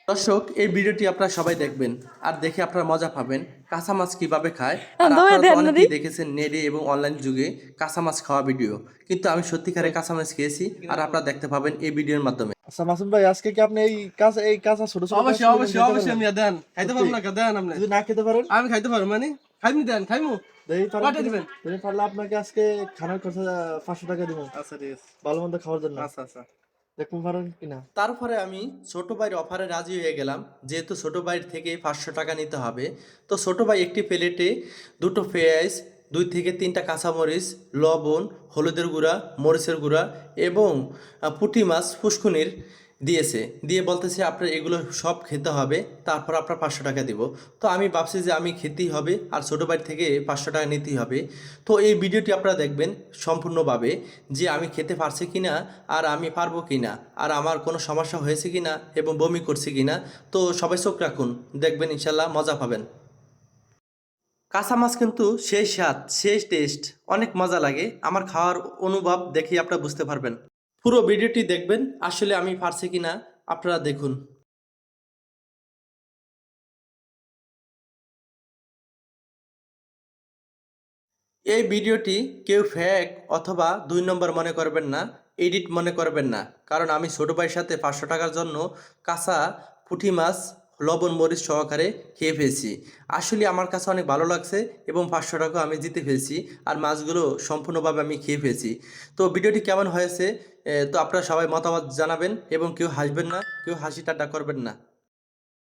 দর্শক, এই ভিডিওটি আপনারা সবাই দেখবেন আর দেখে আপনারা মজা পাবেন কাঁচা মাছ কিভাবে খায়। আর আপনারা তো অনেকেই দেখেছেন নেটে এবং অনলাইন যুগে কাঁচা মাছ খাওয়া ভিডিও, কিন্তু আমি সত্যিকারে কাঁচা মাছ খেয়েছি আর আপনারা দেখতে পাবেন এই ভিডিওর মাধ্যমে। আচ্ছা মাসুম ভাই, আজকে কি আপনি এই কাঁচা ছোট ছোট অবশ্যই অবশ্যই অবশ্যই আমি দেন খাইতে পারবো না দেন আপনি যদি না খেতে পারেন আমি খাইতে পারবো মানে খাইমি দেন খাইমু কয়টা দিবেন? পারলে আপনাকে আজকে খানার খরচা 500 টাকা দিব। আচ্ছা ঠিক আছে ভালো মন্দ খাওয়ার জন্য। আচ্ছা আচ্ছা দেখুন পারেন কিনা। তারপরে আমি ছোট ভাইয়ের অফারে রাজি হয়ে গেলাম, যেহেতু ছোট ভাইয়ের থেকে 500 টাকা নিতে হবে। তো ছোট ভাই একটি প্লেটে দুটো পেঁয়াজ, 2 থেকে 3টা কাঁচামরিচ, লবণ, হলুদের গুঁড়া, মরিচের গুঁড়া এবং পুঁটি মাছ পুষ্কুনির দিয়েছে, দিয়ে বলতেছে আপনার এগুলো সব খেতে হবে, তারপর আপনার 500 টাকা দিব। তো আমি ভাবছি যে আমি খেতেই হবে আর ছোটো ভাই থেকে 500 টাকা নিতেই হবে। তো এই ভিডিওটি আপনারা দেখবেন সম্পূর্ণভাবে, যে আমি খেতে পারছি কিনা আর আমি পারবো কিনা আর আমার কোনো সমস্যা হয়েছে কিনা এবং বমি করছি কিনা। তো সবাই চোখ রাখুন, দেখবেন ইনশাল্লাহ মজা পাবেন। কাঁচা মাছ কিন্তু সেই স্বাদ সেই টেস্ট, অনেক মজা লাগে। আমার খাওয়ার অনুভব দেখেই আপনারা বুঝতে পারবেন। পুরো ভিডিওটি দেখবেন, আসলে আমি পারছি কিনা আপনারা দেখুন। এই ভিডিওটি কেউ ফেক অথবা 2 নম্বর মনে করবেন না, এডিট মনে করবেন না, কারণ আমি ছোটো ভাইয়ের সাথে 500 টাকার জন্য কাঁচা পুঁটি মাছ লবণ মরিচ সহকারে খেয়ে ফেলছি। আসলে আমার কাছে অনেক ভালো লাগছে এবং 500 টাকা আমি জিতে ফেলছি আর মাছগুলো সম্পূর্ণভাবে আমি খেয়ে ফেলছি। তো ভিডিওটি কেমন হয়েছে তো আপনারা সবাই মতামত জানাবেন এবং কেউ হাসবেন না, কেউ হাসি ঠাট্টা করবেন না।